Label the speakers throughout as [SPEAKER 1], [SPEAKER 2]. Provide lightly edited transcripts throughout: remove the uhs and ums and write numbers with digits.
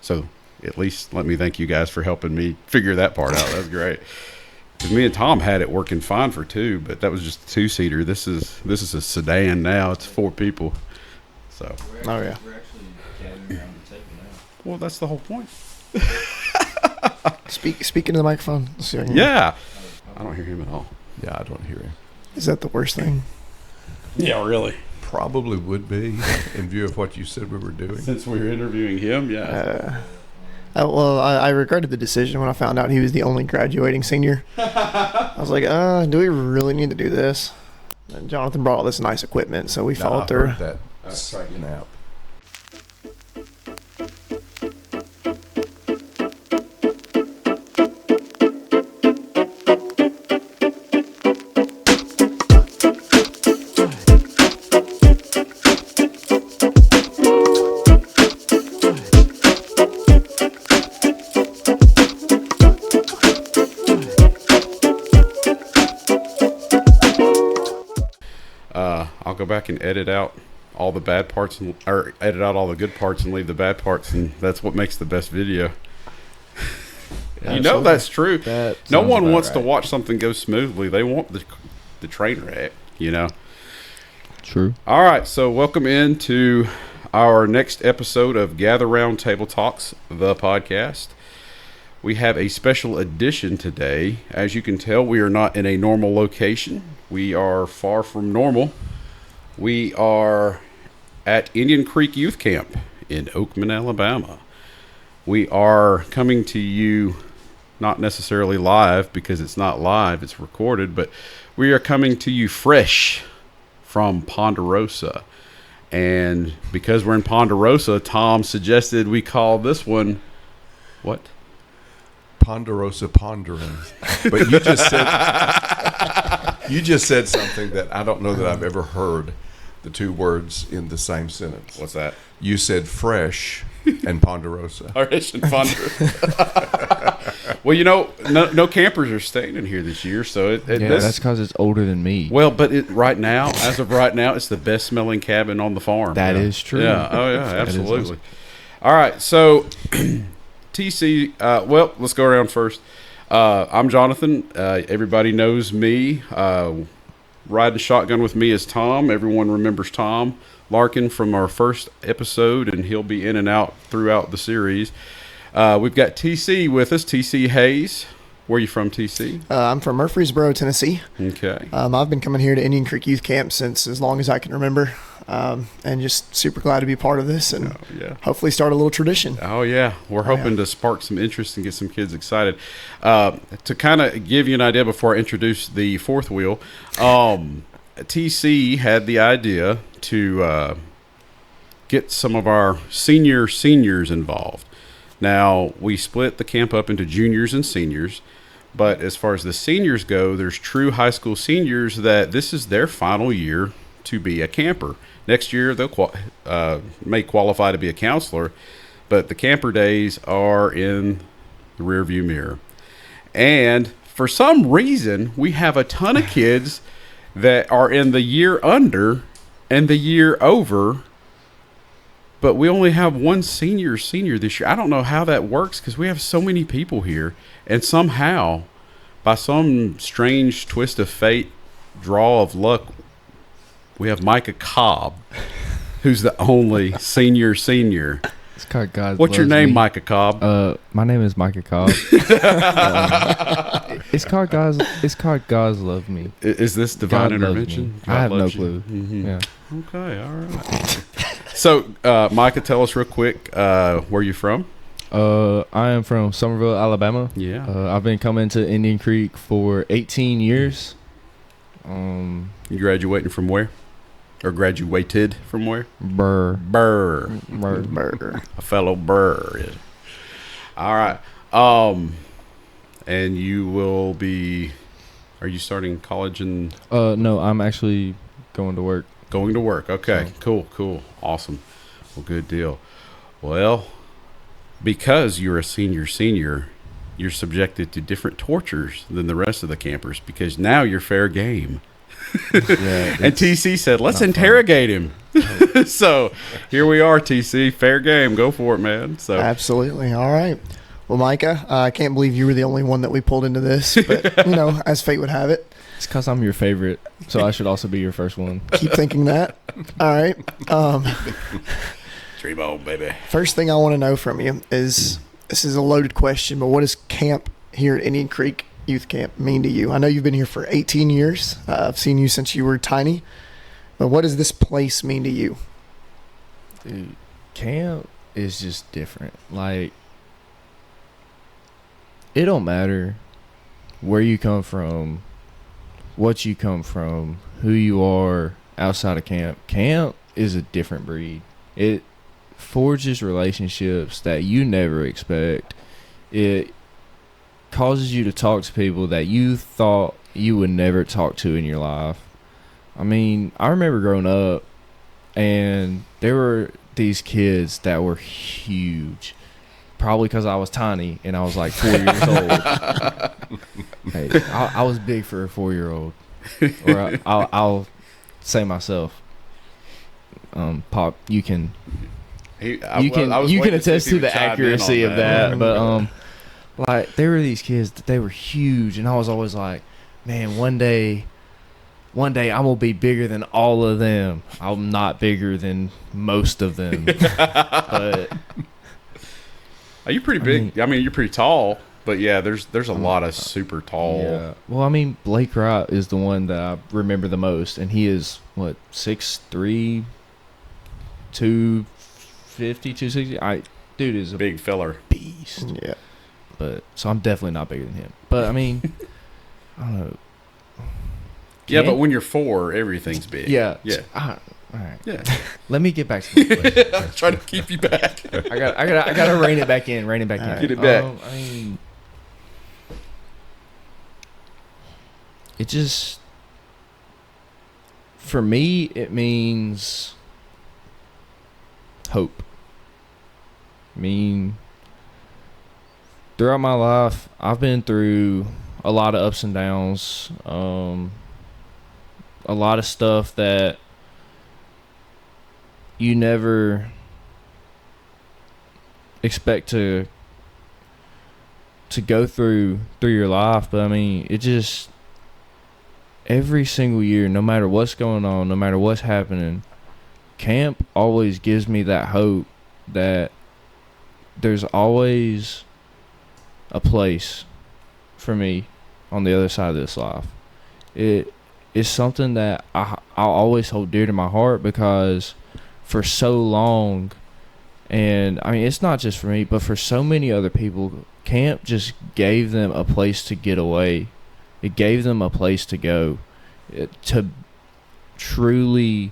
[SPEAKER 1] So at least let me thank you guys for helping me figure that part out. That's great. Because me and Tom had it working fine for 2, but that was just a 2-seater. This is a sedan now. It's 4 people. So.
[SPEAKER 2] Oh yeah.
[SPEAKER 3] We're actually gathering around the table now.
[SPEAKER 1] Well, that's the whole point.
[SPEAKER 2] Speaking to the microphone. Let's see if I can-
[SPEAKER 1] Yeah. I don't hear him at all.
[SPEAKER 4] Yeah, I don't hear him.
[SPEAKER 2] Is that the worst thing?
[SPEAKER 1] Yeah, really.
[SPEAKER 4] Probably would be in view of what you said we were doing.
[SPEAKER 1] Since we were interviewing him, yeah.
[SPEAKER 2] I regretted the decision when I found out he was the only graduating senior. I was like, do we really need to do this? And Jonathan brought all this nice equipment, so we followed through.
[SPEAKER 4] That snap.
[SPEAKER 1] I'll go back and edit out all the bad parts, or edit out all the good parts and leave the bad parts, and that's what makes the best video. You know that's true. No one wants to watch something go smoothly. They want the train wreck, you know.
[SPEAKER 3] True.
[SPEAKER 1] All right, so welcome into our next episode of Gather Round Table Talks, the podcast. We have a special edition today. As you can tell, we are not in a normal location. We are far from normal. We are at Indian Creek Youth Camp in Oakman, Alabama. We are coming to you not necessarily live because it's not live, it's recorded, but we are coming to you fresh from Ponderosa. And because we're in Ponderosa, Tom suggested we call this one, what?
[SPEAKER 4] Ponderosa pondering. But you just said something that I don't know that I've ever heard the 2 words in the same sentence.
[SPEAKER 1] What's that?
[SPEAKER 4] You said fresh and Ponderosa.
[SPEAKER 1] Fresh and Ponderosa. Well, you know, no campers are staying in here this year, so
[SPEAKER 3] That's because it's older than me.
[SPEAKER 1] Well, but as of right now, it's the best smelling cabin on the farm.
[SPEAKER 3] That is true.
[SPEAKER 1] Yeah. Oh yeah, absolutely. All right, so TC. Well, let's go around first. I'm Jonathan. Everybody knows me. Riding shotgun with me is Tom. Everyone remembers Tom Larkin from our first episode, and he'll be in and out throughout the series. We've got TC with us, TC Hayes. Where are you from, TC?
[SPEAKER 2] I'm from Murfreesboro, Tennessee.
[SPEAKER 1] Okay.
[SPEAKER 2] I've been coming here to Indian Creek Youth Camp since as long as I can remember, and just super glad to be part of this and hopefully start a little tradition.
[SPEAKER 1] Oh, yeah. We're hoping to spark some interest and get some kids excited. To kind of give you an idea before I introduce the fourth wheel, TC had the idea to get some of our seniors involved. Now, we split the camp up into juniors and seniors, but as far as the seniors go, there's true high school seniors that this is their final year to be a camper. Next year, they'll may qualify to be a counselor, but the camper days are in the rearview mirror. And for some reason, we have a ton of kids that are in the year under and the year over, but we only have one senior this year. I don't know how that works because we have so many people here. And somehow, by some strange twist of fate, draw of luck, we have Micah Cobb, who's the only senior.
[SPEAKER 3] It's called God.
[SPEAKER 1] What's your name,
[SPEAKER 3] me.
[SPEAKER 1] Micah Cobb?
[SPEAKER 3] My name is Micah Cobb. It's called God's. It's called God's love me.
[SPEAKER 1] Is this divine
[SPEAKER 3] God loves
[SPEAKER 1] intervention?
[SPEAKER 3] me.
[SPEAKER 1] God
[SPEAKER 3] I have no
[SPEAKER 1] loves you?
[SPEAKER 3] clue.
[SPEAKER 1] Mhm.
[SPEAKER 3] Yeah.
[SPEAKER 1] Okay, all right. So, Micah, tell us real quick where you're from.
[SPEAKER 3] I am from Summerville, Alabama.
[SPEAKER 1] Yeah.
[SPEAKER 3] I've been coming to Indian Creek for 18 years.
[SPEAKER 1] You graduating from where? Or graduated from where?
[SPEAKER 3] Burr.
[SPEAKER 1] A fellow Burr. All right. And you will be. Are you starting college in?
[SPEAKER 3] No, I'm actually going to work.
[SPEAKER 1] Going to work. Okay.
[SPEAKER 3] So.
[SPEAKER 1] Cool. Awesome. Well, good deal. Well, because you're a senior, you're subjected to different tortures than the rest of the campers because now you're fair game.
[SPEAKER 3] Yeah,
[SPEAKER 1] And TC said, let's interrogate him. So here we are, TC. Fair game. Go for it, man. So
[SPEAKER 2] Absolutely. All right. Well, Micah, I can't believe you were the only one that we pulled into this, but as fate would have it,
[SPEAKER 3] it's because I'm your favorite, so I should also be your first one.
[SPEAKER 2] keep thinking that. All right.
[SPEAKER 1] dream on, baby.
[SPEAKER 2] First thing I want to know from you is, this is a loaded question, but what does camp here at Indian Creek Youth Camp mean to you? I know you've been here for 18 years. I've seen you since you were tiny, but what does this place mean to you?
[SPEAKER 3] Dude, camp is just different. Like, it don't matter where you come from, what you come from, who you are outside of camp. Camp is a different breed. It forges relationships that you never expect. It causes you to talk to people that you thought you would never talk to in your life. I mean, I remember growing up, and there were these kids that were huge. Probably because I was tiny and I was like 4 years old. Hey, I was big for a 4-year-old. Or I'll say myself. Pop, you can attest to the accuracy of that. But like, there were these kids that they were huge, and I was always like, man, one day I'm gonna be bigger than all of them. I'm not bigger than most of them, but.
[SPEAKER 1] You're pretty big. I mean, you're pretty tall, but yeah, there's a lot of super tall.
[SPEAKER 3] Yeah. Well, I mean, Blake Wright is the one that I remember the most, and he is, 6'3", 250, 260. Dude is a
[SPEAKER 1] big feller.
[SPEAKER 3] Beast.
[SPEAKER 2] Yeah.
[SPEAKER 3] But so I'm definitely not bigger than him. But I mean, I don't know.
[SPEAKER 1] Yeah, but when you're 4, everything's big.
[SPEAKER 3] Yeah.
[SPEAKER 1] Yeah.
[SPEAKER 3] All right.
[SPEAKER 1] Yeah.
[SPEAKER 3] Let me get back to my question.
[SPEAKER 1] I'm trying to keep you back.
[SPEAKER 3] I gotta rein it back in.
[SPEAKER 2] Right.
[SPEAKER 1] Get it back.
[SPEAKER 3] I mean, it just, for me, it means hope. I mean, throughout my life, I've been through a lot of ups and downs, a lot of stuff that you never expect to go through your life. But I mean, it just, every single year, no matter what's going on, no matter what's happening, camp always gives me that hope that there's always a place for me on the other side of this life. It is something that I'll always hold dear to my heart, because for so long, and I mean, it's not just for me, but for so many other people, camp just gave them a place to get away. It gave them a place to go, to truly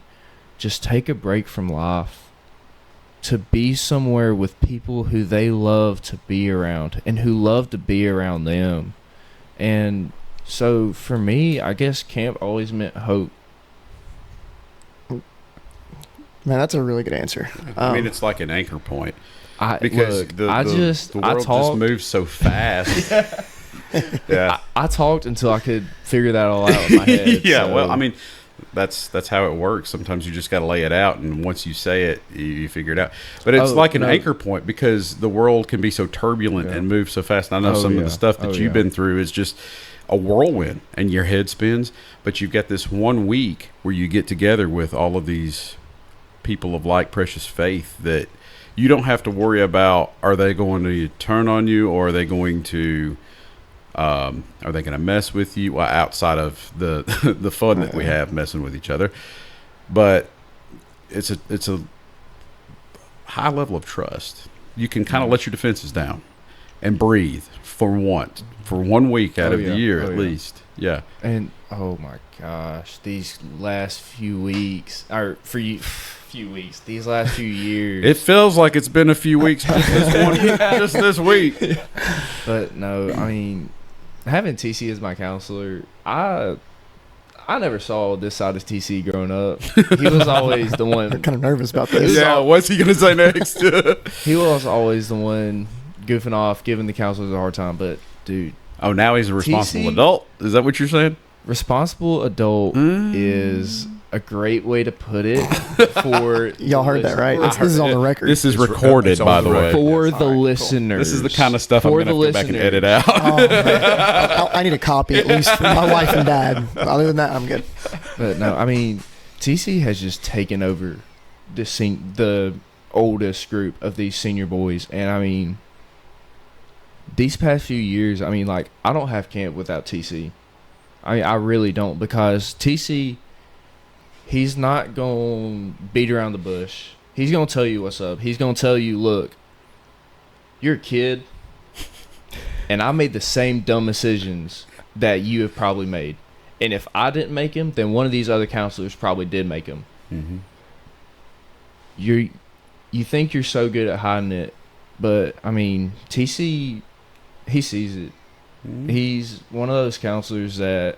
[SPEAKER 3] just take a break from life, to be somewhere with people who they love to be around and who love to be around them. And so for me, I guess camp always meant hope.
[SPEAKER 2] Man, that's a really good answer.
[SPEAKER 1] I mean, it's like an anchor point.
[SPEAKER 3] Because
[SPEAKER 1] the world just moves so fast. Yeah.
[SPEAKER 3] I talked until I could figure that all out in my head.
[SPEAKER 1] Yeah,
[SPEAKER 3] so.
[SPEAKER 1] well, I mean, that's how it works. Sometimes you just got to lay it out, and once you say it, you figure it out. But it's like an anchor point, because the world can be so turbulent and move so fast. And I know some of the stuff that you've been through is just a whirlwind, and your head spins. But you've got this 1 week where you get together with all of these people of like precious faith that you don't have to worry about, are they going to turn on you, or are they going to mess with you? Well, outside of the the fun that we have messing with each other, but it's a high level of trust. You can kind of let your defenses down and breathe for 1 week out of the year at least. Yeah.
[SPEAKER 3] And oh my gosh, these last few weeks, or these last few years,
[SPEAKER 1] it feels like it's been a few weeks just this week.
[SPEAKER 3] But no, I mean, having TC as my counselor, I never saw this side of TC growing up. He was always the one.
[SPEAKER 2] I'm kind of nervous about this.
[SPEAKER 1] Yeah, what's he gonna say next?
[SPEAKER 3] He was always the one goofing off, giving the counselors a hard time. But dude,
[SPEAKER 1] now he's a responsible adult. Is that what you're saying?
[SPEAKER 3] responsible adult is a great way to put it for
[SPEAKER 2] Y'all heard that, right? This is on the record.
[SPEAKER 1] This is
[SPEAKER 4] It's
[SPEAKER 1] recorded,
[SPEAKER 4] it's on
[SPEAKER 1] by
[SPEAKER 4] the
[SPEAKER 1] the way.
[SPEAKER 4] record.
[SPEAKER 3] for
[SPEAKER 4] Yes,
[SPEAKER 3] the
[SPEAKER 4] all right, cool.
[SPEAKER 3] listeners.
[SPEAKER 1] This is the kind of stuff I'm
[SPEAKER 3] For
[SPEAKER 1] going to
[SPEAKER 3] the
[SPEAKER 1] have to go back and
[SPEAKER 3] listeners.
[SPEAKER 1] edit out.
[SPEAKER 2] Oh, man. I need a copy, at least for my wife and dad. Other than that, I'm good.
[SPEAKER 3] But no, I mean, TC has just taken over the oldest group of these senior boys, and I mean, these past few years, I mean, like, I don't have camp without TC. I mean, I really don't, because TC, he's not gonna beat around the bush. He's gonna tell you what's up. He's gonna tell you, look, you're a kid, and I made the same dumb decisions that you have probably made. And if I didn't make him, then one of these other counselors probably did make him.
[SPEAKER 1] Mm-hmm.
[SPEAKER 3] You think you're so good at hiding it, but I mean, TC, he sees it.
[SPEAKER 1] Mm-hmm.
[SPEAKER 3] He's one of those counselors that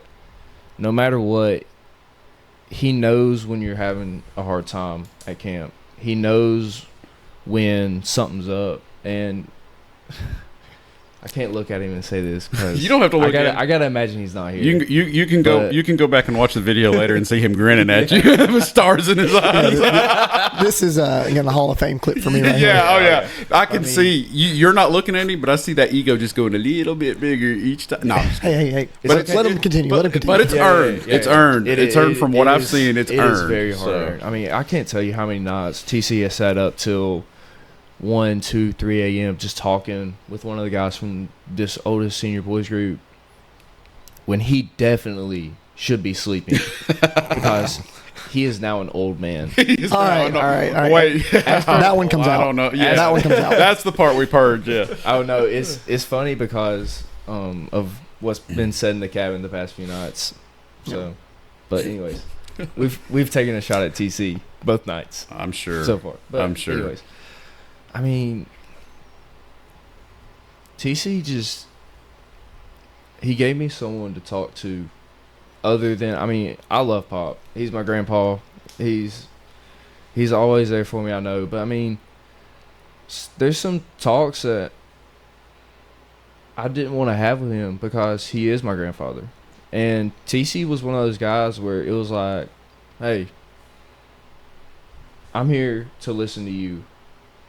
[SPEAKER 3] no matter what, he knows when you're having a hard time at camp. He knows when something's up, and I can't look at him and say this because
[SPEAKER 1] You don't have to look at him.
[SPEAKER 3] I gotta imagine he's not here.
[SPEAKER 1] You can go
[SPEAKER 3] But-
[SPEAKER 1] you can go back and watch the video later and see him grinning at you with stars in his eyes.
[SPEAKER 2] This is again a Hall of Fame clip for me right here.
[SPEAKER 1] Yeah, oh yeah. I can
[SPEAKER 3] mean-
[SPEAKER 1] see you're not looking at him, but I see that ego just going a little bit bigger each time. No, I'm just kidding.
[SPEAKER 2] Hey.
[SPEAKER 3] But
[SPEAKER 2] Let him continue. Let him continue.
[SPEAKER 1] But it's earned. It's earned. It's earned from what I've
[SPEAKER 3] is-
[SPEAKER 1] seen. It's
[SPEAKER 3] it
[SPEAKER 1] earned.
[SPEAKER 3] is very hard.
[SPEAKER 1] So-
[SPEAKER 3] earned. I mean, I can't tell you how many nights TC has sat up till 1, 2, 3 a.m. just talking with one of the guys from this oldest senior boys group when he definitely should be sleeping because he is now an old man.
[SPEAKER 1] He's
[SPEAKER 2] All right,
[SPEAKER 1] no,
[SPEAKER 2] all right.
[SPEAKER 1] Wait,
[SPEAKER 2] That one comes
[SPEAKER 1] I
[SPEAKER 2] out.
[SPEAKER 1] don't know. Yeah,
[SPEAKER 2] That one comes out.
[SPEAKER 1] That's the part we purged. Yeah.
[SPEAKER 3] Oh no, it's funny because of what's been said in the cabin the past few nights. So, but anyways, we've taken a shot at TC both nights
[SPEAKER 1] I'm sure.
[SPEAKER 3] so far. But
[SPEAKER 1] I'm sure.
[SPEAKER 3] Anyways, I mean, TC just he gave me someone to talk to, other than I mean, I love Pop. He's my grandpa. He's always there for me. I know, but I mean, there's some talks that I didn't want to have with him because he is my grandfather, and TC was one of those guys where it was like, hey, I'm here to listen to you.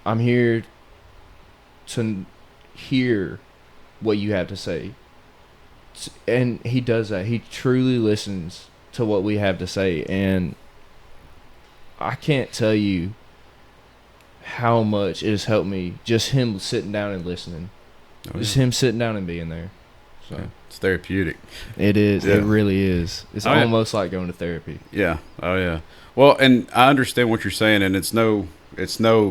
[SPEAKER 3] I'm here to hear what you have to say. And he does that. He truly listens to what we have to say. And I can't tell you how much it has helped me, just him sitting down and listening.
[SPEAKER 1] Oh,
[SPEAKER 3] Just
[SPEAKER 1] yeah.
[SPEAKER 3] him sitting down and being there. So
[SPEAKER 1] Yeah. It's therapeutic.
[SPEAKER 3] it is.
[SPEAKER 1] Yeah.
[SPEAKER 3] It really is. It's
[SPEAKER 1] Oh, yeah.
[SPEAKER 3] almost like going to therapy.
[SPEAKER 1] Yeah. Oh yeah. Well, and I understand what you're saying, and it's no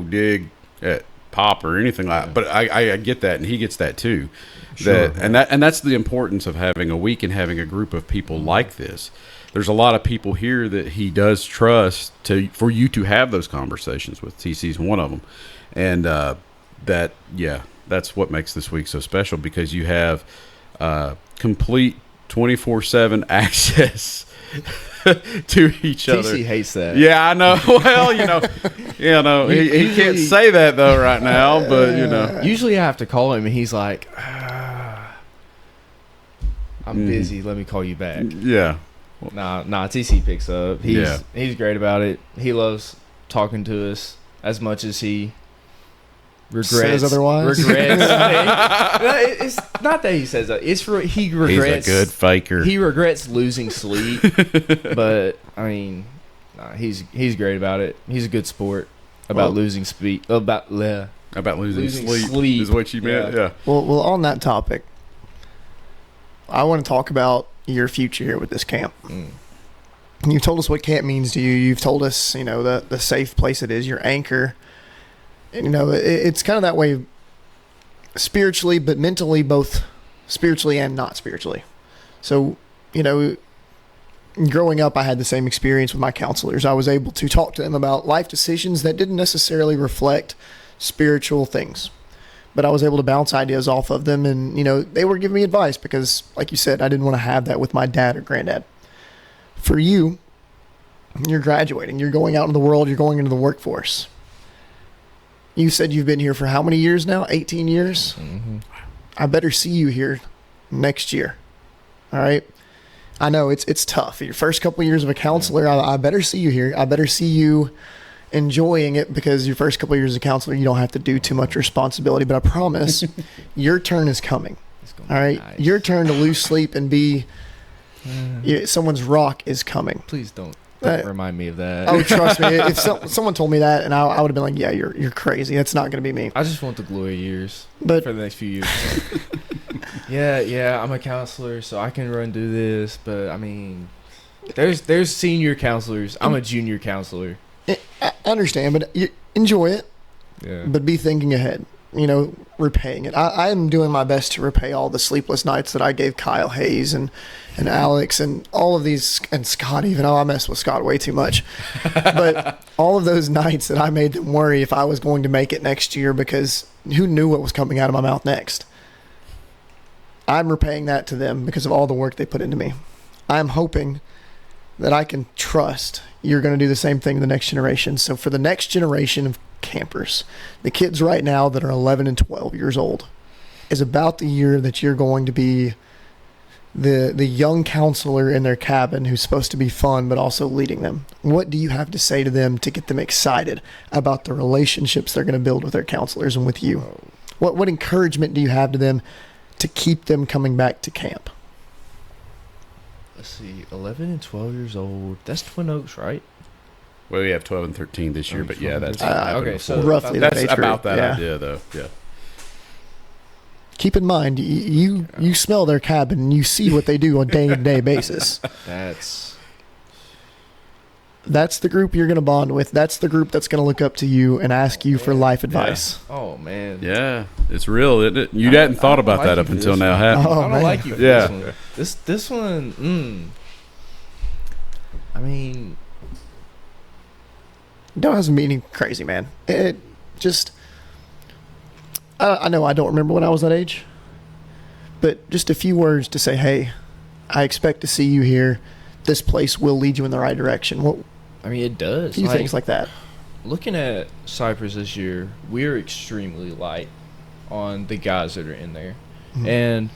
[SPEAKER 1] dig at Pop or anything like that. But I get that, and he gets that too.
[SPEAKER 4] Sure.
[SPEAKER 1] And that's the importance of having a week and having a group of people like this. There's a lot of people here that he does trust for you to have those conversations with. TC's one of them, and that's what makes this week so special because you have complete 24/7 access to each other.
[SPEAKER 3] TC hates that.
[SPEAKER 1] Yeah, I know. Well, he can't say that though right now, but
[SPEAKER 3] Usually I have to call him and he's like, I'm busy. Let me call you back.
[SPEAKER 1] yeah.
[SPEAKER 3] Nah. TC picks up. He's great about it. He loves talking to us as much as he regrets.
[SPEAKER 2] Says otherwise?
[SPEAKER 3] Regrets. It's not that he says that. He regrets.
[SPEAKER 1] He's a good faker.
[SPEAKER 3] He regrets losing sleep, but I mean, he's great about it. He's a good sport about losing speed. About
[SPEAKER 1] losing
[SPEAKER 3] losing
[SPEAKER 1] sleep,
[SPEAKER 3] sleep.
[SPEAKER 1] is what you meant.
[SPEAKER 3] Yeah.
[SPEAKER 1] Yeah.
[SPEAKER 2] Well, on that topic, I want to talk about your future here with this camp. You've told us what camp means to you. You've told us, the safe place it is, your anchor. And, it's kind of that way spiritually, but mentally, both spiritually and not spiritually. So, growing up, I had the same experience with my counselors. I was able to talk to them about life decisions that didn't necessarily reflect spiritual things, but I was able to bounce ideas off of them. And, they were giving me advice because, like you said, I didn't want to have that with my dad or granddad. For you, you're graduating, you're going out into the world, you're going into the workforce. You said you've been here for how many years now? 18 years?
[SPEAKER 3] Mm-hmm.
[SPEAKER 2] I better see you here next year. All right. I know it's tough. Your first couple of years of a counselor, I better see you here. I better see you enjoying it, because your first couple of years as a counselor, you don't have to do too much responsibility. But I promise, your turn is coming. All right,
[SPEAKER 3] nice.
[SPEAKER 2] Your turn to lose sleep and be someone's rock is coming.
[SPEAKER 3] Please don't
[SPEAKER 2] Uh,
[SPEAKER 3] remind me of that.
[SPEAKER 2] Oh, trust me. If someone told me that, and I would have been like, "Yeah, you're crazy. That's not going to be me."
[SPEAKER 3] I just want the glory years
[SPEAKER 2] But
[SPEAKER 3] for the next few years. yeah, I'm a counselor, so I can run do this. But I mean, there's senior counselors. I'm a junior counselor.
[SPEAKER 2] I understand, but you enjoy it.
[SPEAKER 3] Yeah.
[SPEAKER 2] But be thinking ahead. Repaying it. I am doing my best to repay all the sleepless nights that I gave Kyle Hayes and Alex and all of these, and Scott even. Oh, I messed with Scott way too much. But all of those nights that I made them worry if I was going to make it next year, because who knew what was coming out of my mouth next. I'm repaying that to them because of all the work they put into me. I'm hoping that I can trust you're going to do the same thing in the next generation. So for the next generation of campers, the kids right now that are 11 and 12 years old, is about the year that you're going to be the young counselor in their cabin who's supposed to be fun but also leading them. What do you have to say to them to get them excited about the relationships they're going to build with their counselors and with you? What encouragement do you have to them to keep them coming back to camp?
[SPEAKER 3] Let's see, 11 and 12 years old. That's Twin Oaks, right?
[SPEAKER 1] Well, we have 12 and 13 this year, but yeah, that's
[SPEAKER 3] okay. So
[SPEAKER 2] roughly
[SPEAKER 1] that's
[SPEAKER 2] age
[SPEAKER 1] about
[SPEAKER 2] group,
[SPEAKER 1] that
[SPEAKER 2] yeah.
[SPEAKER 1] idea, though. Yeah.
[SPEAKER 2] Keep in mind, you smell their cabin and you see what they do on a day-to-day basis. That's the group you're going to bond with. That's the group that's going to look up to you and ask you for life advice.
[SPEAKER 3] Oh man.
[SPEAKER 1] Yeah, it's real, isn't it? You hadn't thought about that up until now, have you?
[SPEAKER 2] Oh,
[SPEAKER 3] I don't
[SPEAKER 2] man.
[SPEAKER 3] like you for
[SPEAKER 1] Yeah.
[SPEAKER 3] this one. I mean,
[SPEAKER 2] Don't have some meaning crazy, man. It just, I know I don't remember when I was that age, but just a few words to say, hey, I expect to see you here. This place will lead you in the right direction. What?
[SPEAKER 3] I mean, it does.
[SPEAKER 2] A few things like that.
[SPEAKER 3] Looking at Cypress this year, we're extremely light on the guys that are in there.
[SPEAKER 2] Mhm.
[SPEAKER 3] And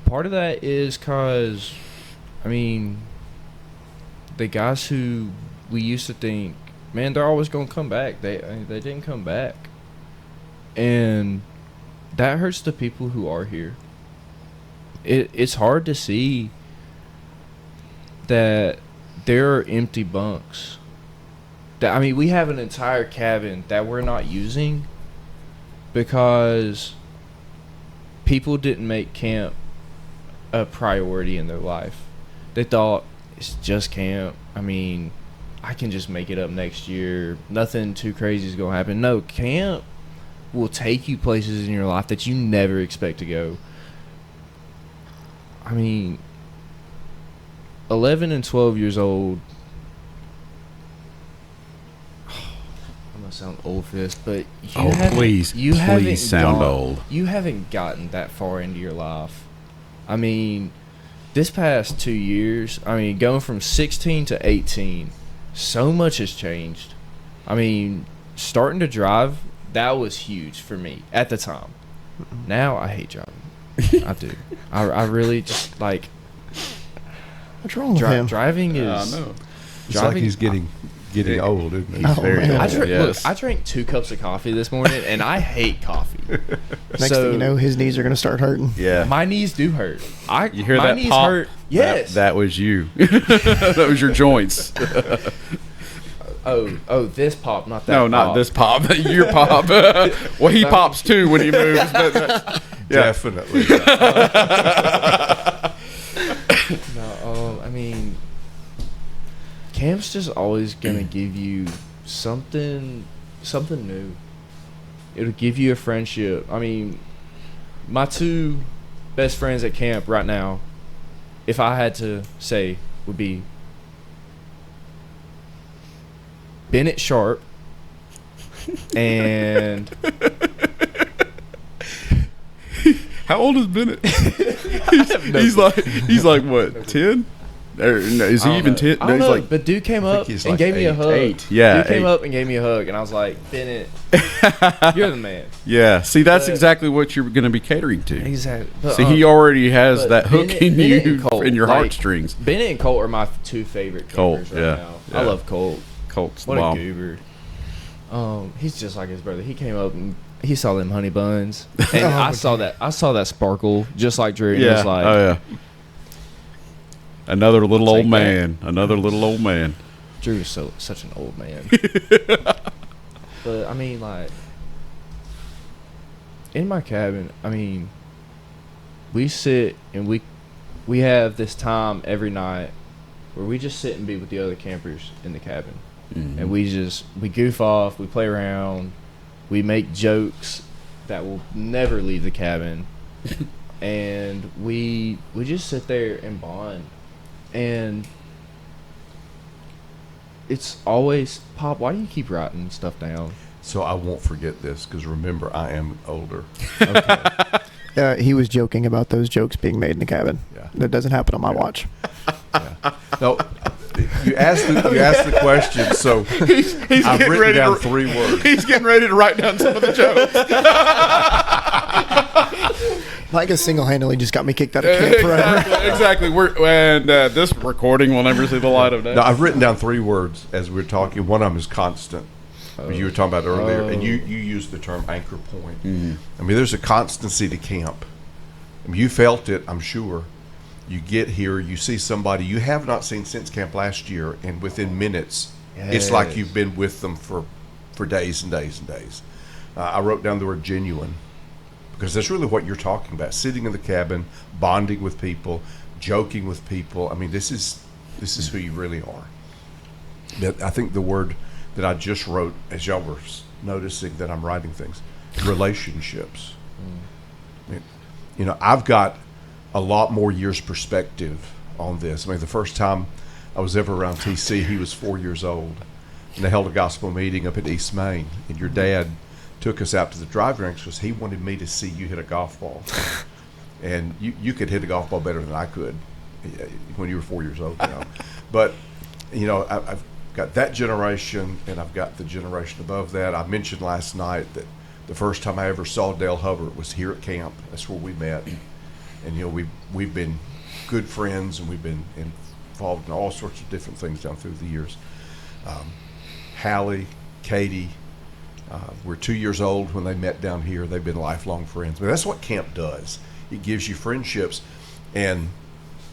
[SPEAKER 3] part of that is because, I mean, the guys who we used to think, man, they're always going to come back. They didn't come back. And that hurts the people who are here. It's hard to see that there are empty bunks. I mean, we have an entire cabin that we're not using because people didn't make camp a priority in their life. They thought, it's just camp. I mean, I can just make it up next year. Nothing too crazy is going to happen. No, camp will take you places in your life that you never expect to go. I mean, 11 and 12 years old. I'm gonna sound old for this, but you haven't
[SPEAKER 1] sound old.
[SPEAKER 3] You haven't gotten that far into your life. I mean, this past 2 years, I mean, going from 16 to 18, so much has changed. I mean, starting to drive, that was huge for me at the time. Now I hate driving. I do. I really just like.
[SPEAKER 2] What's wrong with him?
[SPEAKER 3] Driving is.
[SPEAKER 1] I know.
[SPEAKER 4] It's like he's getting old, isn't he?
[SPEAKER 2] Oh,
[SPEAKER 1] Very
[SPEAKER 2] man.
[SPEAKER 1] old, yes.
[SPEAKER 3] Look, I drank 2 cups of coffee this morning, and I hate coffee.
[SPEAKER 2] Next thing you know, his knees are going to start hurting.
[SPEAKER 1] Yeah.
[SPEAKER 3] My knees do hurt.
[SPEAKER 1] You hear
[SPEAKER 3] my
[SPEAKER 1] that
[SPEAKER 3] knees
[SPEAKER 1] pop?
[SPEAKER 3] hurt. Yes.
[SPEAKER 1] That was you. That was your joints.
[SPEAKER 3] Oh, this pop, not that.
[SPEAKER 1] No, not
[SPEAKER 3] pop.
[SPEAKER 1] this pop. Your pop. Well, he pops too when he moves. But
[SPEAKER 4] Definitely.
[SPEAKER 3] No, I mean, camp's just always gonna give you something new. It'll give you a friendship. I mean, my 2 best friends at camp right now, if I had to say, would be Bennett Sharp and
[SPEAKER 1] how old is Bennett? He's like what, 10? Is he even 10?
[SPEAKER 3] I don't
[SPEAKER 1] He's
[SPEAKER 3] know,
[SPEAKER 1] like,
[SPEAKER 3] but dude came up
[SPEAKER 4] he's
[SPEAKER 3] and
[SPEAKER 4] like
[SPEAKER 3] gave me a
[SPEAKER 4] 8.
[SPEAKER 3] hug.
[SPEAKER 1] 8. Yeah,
[SPEAKER 3] Dude came
[SPEAKER 1] 8.
[SPEAKER 3] up and gave me a hug, and I was like, Bennett, you're the man.
[SPEAKER 1] yeah. See, that's
[SPEAKER 3] But-
[SPEAKER 1] exactly what you're going to be catering to.
[SPEAKER 3] Exactly. But,
[SPEAKER 1] See, he already has
[SPEAKER 3] but
[SPEAKER 1] that hook
[SPEAKER 3] Bennett-
[SPEAKER 1] in
[SPEAKER 3] Bennett
[SPEAKER 1] you,
[SPEAKER 3] and Colt,
[SPEAKER 1] in your
[SPEAKER 3] like,
[SPEAKER 1] heartstrings.
[SPEAKER 3] Bennett and Colt are my two favorite
[SPEAKER 1] Colt,
[SPEAKER 3] campers right
[SPEAKER 1] yeah,
[SPEAKER 3] now.
[SPEAKER 1] yeah.
[SPEAKER 3] I love Colt.
[SPEAKER 1] Colt's the
[SPEAKER 3] What a
[SPEAKER 1] bomb.
[SPEAKER 3] goober. He's just like his brother. He came up and he saw them honey buns, and
[SPEAKER 2] Oh,
[SPEAKER 3] I saw that sparkle just like Drew. And he
[SPEAKER 1] Yeah.
[SPEAKER 3] was like,
[SPEAKER 1] Oh yeah. Another little old
[SPEAKER 3] Take that.
[SPEAKER 1] man. Another little old man.
[SPEAKER 3] Drew is such an old man. But I mean, like, in my cabin, I mean, we sit and we have this time every night where we just sit and be with the other campers in the cabin,
[SPEAKER 1] Mhm.
[SPEAKER 3] and we goof off, we play around, we make jokes that will never leave the cabin, and we just sit there and bond, and it's always, Pop, why do you keep writing stuff down?
[SPEAKER 4] So I won't forget this because remember, I am older.
[SPEAKER 2] He was joking about those jokes being made in the cabin.
[SPEAKER 4] Yeah.
[SPEAKER 2] That doesn't happen on my watch.
[SPEAKER 4] No, you asked the question, so
[SPEAKER 1] He's
[SPEAKER 4] I've
[SPEAKER 1] getting
[SPEAKER 4] written
[SPEAKER 1] ready
[SPEAKER 4] down
[SPEAKER 1] to,
[SPEAKER 4] 3 words.
[SPEAKER 1] He's getting ready to write down some of the jokes.
[SPEAKER 2] Micah single-handedly just got me kicked out of camp forever.
[SPEAKER 1] Exactly. This recording will never see the light of day.
[SPEAKER 4] No, I've written down 3 words as we're talking. One of them is constant. You were talking about earlier, and you used the term anchor point.
[SPEAKER 1] Mhm.
[SPEAKER 4] I mean, there's a constancy to camp. I mean, you felt it, I'm sure. You get here, you see somebody you have not seen since camp last year, and within minutes, it's like
[SPEAKER 3] Yes.
[SPEAKER 4] you've been with them for days and days and days. I wrote down the word genuine because that's really what you're talking about: sitting in the cabin, bonding with people, joking with people. I mean, this is who you really are. I think the word that I just wrote, as y'all were noticing that I'm writing things, relationships. I mean, you know, I've got a lot more years perspective on this. I mean, the first time I was ever around TC, he was 4 years old, and they held a gospel meeting up at East Main, and your dad took us out to the driving range because he wanted me to see you hit a golf ball. And you could hit a golf ball better than I could when you were 4 years old, you know. But, you know, I've got that generation, and I've got the generation above that. I mentioned last night that the first time I ever saw Dale Hubbard was here at camp. That's where we met. And, you know, we've been good friends, and we've been involved in all sorts of different things down through the years. Hallie, Katie, were 2 years old when they met down here. They've been lifelong friends. But that's what camp does. It gives you friendships. And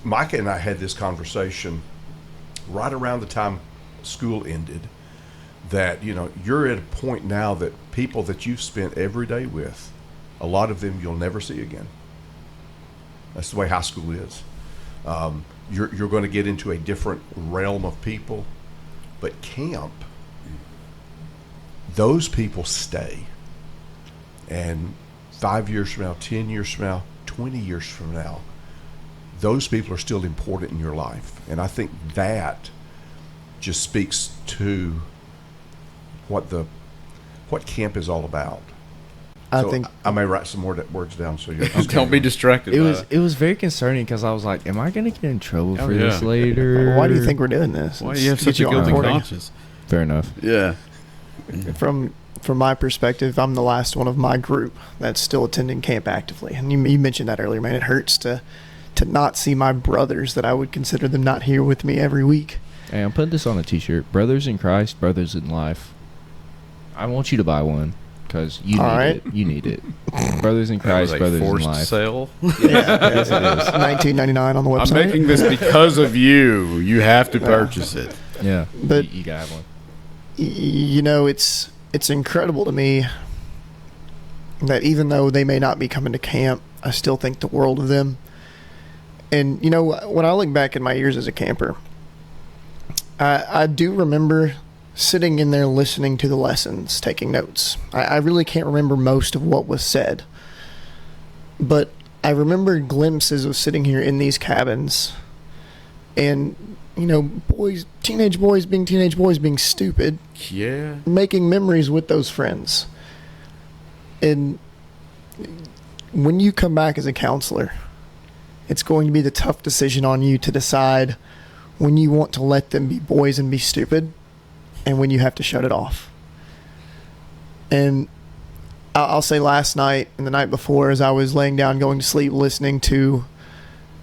[SPEAKER 4] Micah and I had this conversation right around the time school ended, that, you know, you're at a point now that people that you've spent every day with, a lot of them you'll never see again. That's the way high school is. You're going to get into a different realm of people, but camp, those people stay. And 5 years from now, 10 years from now, 20 years from now, those people are still important in your life. And I think that just speaks to what camp is all about.
[SPEAKER 2] I
[SPEAKER 4] So
[SPEAKER 2] think
[SPEAKER 4] I may write some more words down so you
[SPEAKER 1] Don't be distracted.
[SPEAKER 3] It was very concerning because I was like, am I gonna get in trouble
[SPEAKER 1] Oh,
[SPEAKER 3] for
[SPEAKER 1] yeah.
[SPEAKER 3] this later?
[SPEAKER 2] why do you think we're doing this?
[SPEAKER 1] Why do
[SPEAKER 2] It's
[SPEAKER 1] you have
[SPEAKER 2] to
[SPEAKER 1] such
[SPEAKER 2] get
[SPEAKER 1] a
[SPEAKER 2] you on
[SPEAKER 1] guilty
[SPEAKER 2] recording.
[SPEAKER 1] conscience?
[SPEAKER 3] Fair enough.
[SPEAKER 1] Yeah.
[SPEAKER 2] From my perspective, I'm the last one of my group that's still attending camp actively. And you mentioned that earlier, man. It hurts to not see my brothers, that I would consider them not here with me every week.
[SPEAKER 3] Hey, I'm putting this on a T-shirt. Brothers in Christ, brothers in life. I want you to buy one because you
[SPEAKER 2] All
[SPEAKER 3] need
[SPEAKER 2] right.
[SPEAKER 3] it. You need it. Brothers in
[SPEAKER 1] That was
[SPEAKER 3] Christ,
[SPEAKER 1] a
[SPEAKER 3] brothers in
[SPEAKER 1] forced
[SPEAKER 3] life.
[SPEAKER 1] sale.
[SPEAKER 3] Yes, it is.
[SPEAKER 2] $19.99 on the
[SPEAKER 1] I'm
[SPEAKER 2] website.
[SPEAKER 1] making this because of you. You have to purchase it.
[SPEAKER 3] Yeah,
[SPEAKER 2] But-
[SPEAKER 3] you gotta have one.
[SPEAKER 2] You know, it's incredible to me that even though they may not be coming to camp, I still think the world of them. And, you know, when I look back at my years as a camper, I do remember sitting in there listening to the lessons, taking notes. I really can't remember most of what was said. But I remember glimpses of sitting here in these cabins and, you know, teenage boys being stupid,
[SPEAKER 1] Yeah.
[SPEAKER 2] making memories with those friends. And when you come back as a counselor, it's going to be the tough decision on you to decide when you want to let them be boys and be stupid, and when you have to shut it off. And I'll say last night and the night before, as I was laying down going to sleep, listening to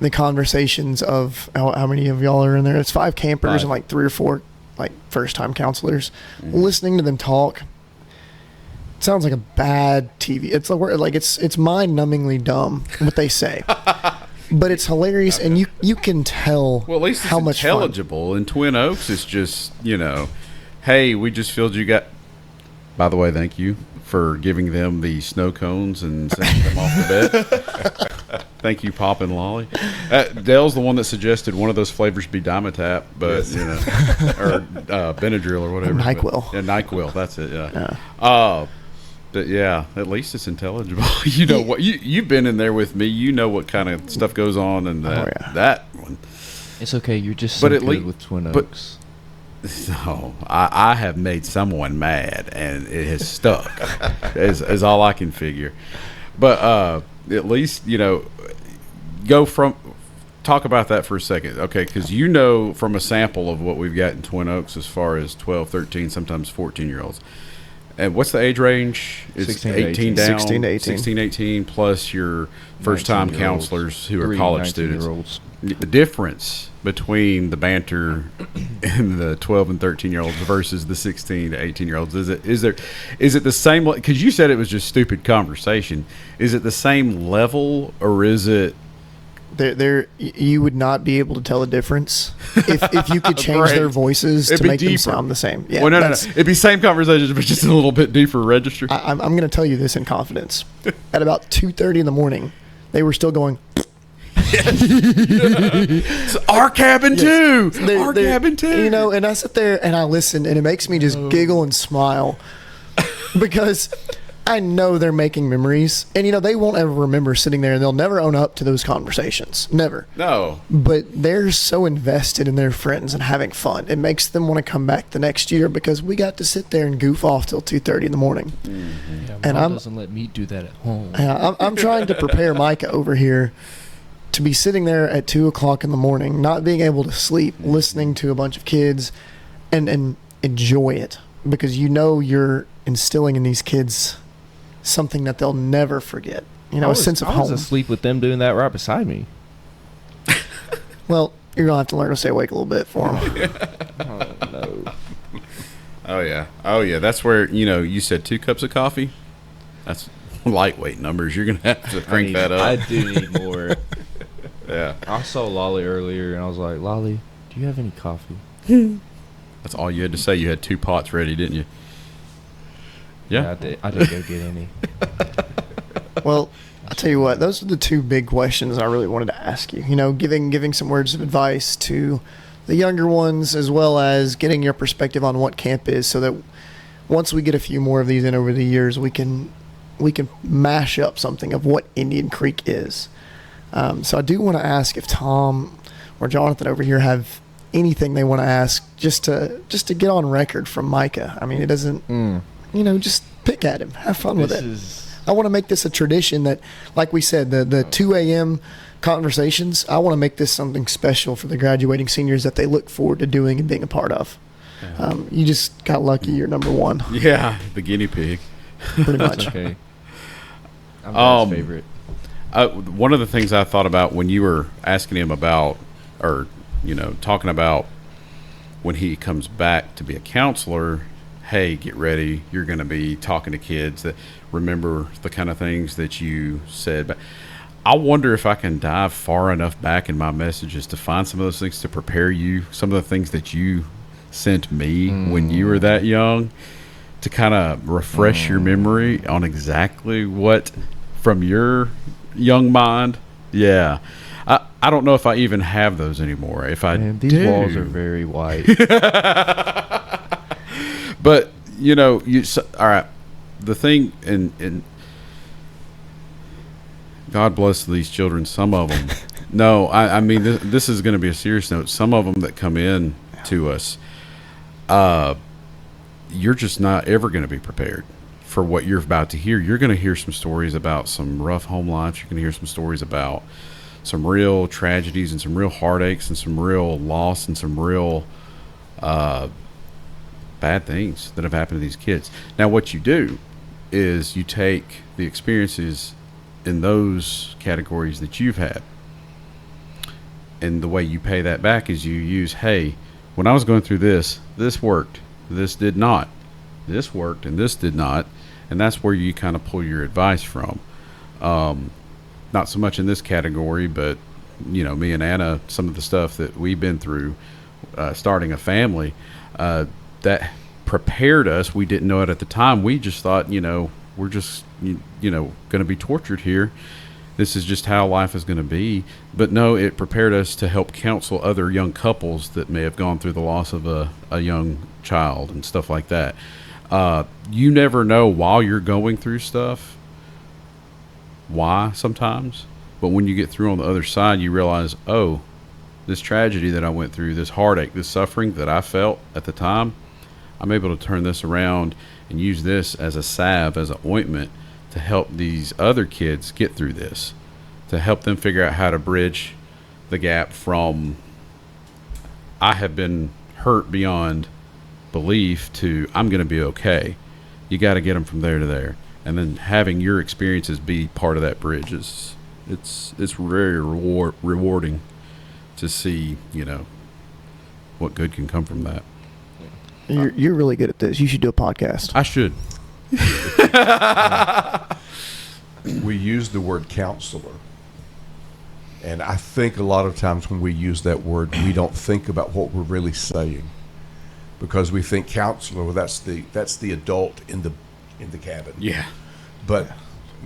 [SPEAKER 2] the conversations of how many of y'all are in there? It's 5 campers and like 3 or 4 like first-time counselors. Listening to them talk, it sounds like a bad TV. It's like it's mind-numbingly dumb what they say. But it's hilarious, and you can tell
[SPEAKER 1] Well, at least it's
[SPEAKER 2] how much fun.
[SPEAKER 1] intelligible. In Twin Oaks, it's just, hey, we just filled you got. By the way, thank you for giving them the snow cones and sending them off the bed. Thank you, Pop and Lolly. Dale's the one that suggested one of those flavors be Dimetap, but or Benadryl or whatever.
[SPEAKER 2] NyQuil.
[SPEAKER 1] Yeah, NyQuil. That's it. Yeah. But yeah, at least it's intelligible. You know what you've been in there with me. You know what kind of stuff goes on, and that one.
[SPEAKER 3] It's okay. You're just so good with Twin Oaks.
[SPEAKER 1] No, I have made someone mad, and it has stuck. is all I can figure. But at least talk about that for a second, okay? Because from a sample of what we've got in Twin Oaks as far as 12, 13, sometimes 14-year-olds. And what's the age range? It's
[SPEAKER 3] 16 to
[SPEAKER 1] 18 down.
[SPEAKER 2] 16 to 18.
[SPEAKER 1] 16 to 18 plus your first-time counselors who are college students. The difference between the banter and the 12 and 13-year-olds versus the 16 to 18-year-olds, is it the same? Because you said it was just stupid conversation. Is it the same level, or is it?
[SPEAKER 2] There, you would not be able to tell the difference if you could change their voices to make them sound the same. Yeah,
[SPEAKER 1] well, no. It'd be same conversations, but just a little bit deeper register.
[SPEAKER 2] I'm going to tell you this in confidence. At about 2:30 in the morning, they were still going.
[SPEAKER 1] It's our cabin too. Our cabin too.
[SPEAKER 2] And I sit there and I listen, and it makes me just giggle and smile because I know they're making memories, and they won't ever remember sitting there, and they'll never own up to those conversations. Never.
[SPEAKER 1] No.
[SPEAKER 2] But they're so invested in their friends and having fun. It makes them want to come back the next year because we got to sit there and goof off till 2:30 in the morning.
[SPEAKER 3] Mm-hmm. Yeah,
[SPEAKER 2] and
[SPEAKER 3] Mom doesn't let me do that at home.
[SPEAKER 2] I'm trying to prepare Micah over here to be sitting there at 2 o'clock in the morning, not being able to sleep, listening to a bunch of kids, and enjoy it because you're instilling in these kids something that they'll never forget. A sense of home.
[SPEAKER 3] I was asleep with them doing that right beside me.
[SPEAKER 2] Well, you're gonna have to learn to stay awake a little bit for them.
[SPEAKER 3] Oh no.
[SPEAKER 1] Oh yeah. That's where you said 2 cups of coffee. That's lightweight numbers. You're gonna have to crank that up.
[SPEAKER 3] I do need more.
[SPEAKER 1] Yeah.
[SPEAKER 3] I saw Lolly earlier, and I was like, Lolly, do you have any coffee?
[SPEAKER 1] That's all you had to say. You had 2 pots ready, didn't you? Yeah.
[SPEAKER 3] I didn't go get any.
[SPEAKER 2] Well, I'll tell you what. Those are the 2 big questions I really wanted to ask you. Giving some words of advice to the younger ones, as well as getting your perspective on what camp is, so that once we get a few more of these in over the years, we can mash up something of what Indian Creek is. So I do want to ask if Tom or Jonathan over here have anything they want to ask, just to get on record from Micah. I mean, it doesn't. Just pick at him. Have fun with it. I want to make this a tradition that, like we said, the 2 a.m. conversations, I want to make this something special for the graduating seniors that they look forward to doing and being a part of. Yeah. You just got lucky. You're number 1.
[SPEAKER 1] Yeah, the guinea pig.
[SPEAKER 2] Pretty much.
[SPEAKER 3] Okay. I'm Dad's favorite.
[SPEAKER 1] One of the things I thought about when you were asking him about, or, talking about when he comes back to be a counselor, hey, get ready. You're going to be talking to kids that remember the kind of things that you said. But I wonder if I can dive far enough back in my messages to find some of those things to prepare you, some of the things that you sent me when you were that young, to kind of refresh your memory on exactly what, from your young mind. Yeah. I don't know if I even have those anymore. If I
[SPEAKER 3] these walls are very white.
[SPEAKER 1] But all right. The thing, and God bless these children. Some of them. No, I mean this is going to be a serious note. Some of them that come in to us, you're just not ever going to be prepared for what you're about to hear. You're going to hear some stories about some rough home life. You're going to hear some stories about some real tragedies and some real heartaches and some real loss and some real bad things that have happened to these kids. Now, what you do is you take the experiences in those categories that you've had, and the way you pay that back is you use, hey, when I was going through this worked, this did not, this worked, and this did not. And that's where you kind of pull your advice from. Not so much in this category, but me and Anna, some of the stuff that we've been through, starting a family, that prepared us. We didn't know it at the time. We just thought, we're just, going to be tortured here. This is just how life is going to be. But no, it prepared us to help counsel other young couples that may have gone through the loss of a young child and stuff like that. You never know while you're going through stuff why sometimes, but when you get through on the other side, you realize, oh, this tragedy that I went through, this heartache, this suffering that I felt at the time, I'm able to turn this around and use this as a salve, as an ointment to help these other kids get through this, to help them figure out how to bridge the gap from I have been hurt beyond belief to I'm going to be okay. You got to get them from there to there, and then having your experiences be part of that bridge is it's very rewarding to see what good can come from that.
[SPEAKER 2] You're really good at this. You should do a podcast.
[SPEAKER 1] I should.
[SPEAKER 4] We use the word counselor, and I think a lot of times when we use that word, we don't think about what we're really saying, because we think counselor, well, that's the adult in the cabin.
[SPEAKER 1] Yeah.
[SPEAKER 4] But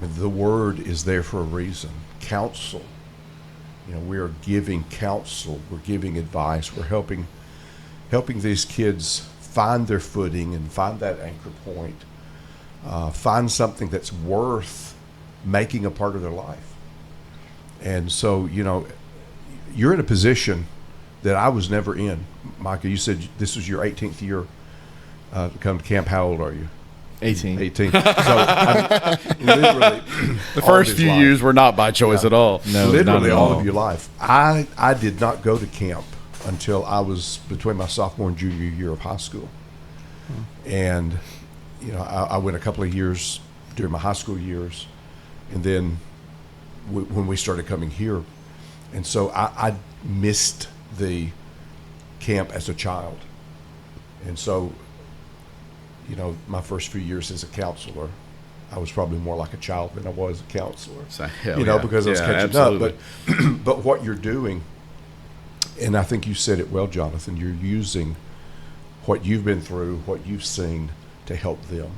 [SPEAKER 4] the word is there for a reason. Counsel. We are giving counsel. We're giving advice. We're helping these kids find their footing and find that anchor point. Find something that's worth making a part of their life. And so, you're in a position that I was never in. Micah, you said this was your 18th year to come to camp. How old are you?
[SPEAKER 3] 18.
[SPEAKER 4] 18. So literally,
[SPEAKER 1] The first few years were not by choice at all.
[SPEAKER 3] No,
[SPEAKER 4] literally
[SPEAKER 3] not at
[SPEAKER 4] all
[SPEAKER 3] all
[SPEAKER 4] of your life. I did not go to camp until I was between my sophomore and junior year of high school. And, I went a couple of years during my high school years, and then when we started coming here. And so I missed the camp as a child. And so, my first few years as a counselor, I was probably more like a child than I was a counselor. Because I was catching
[SPEAKER 1] absolutely.
[SPEAKER 4] up. But what you're doing, and I think you said it well, Jonathan, you're using what you've been through, what you've seen, to help them.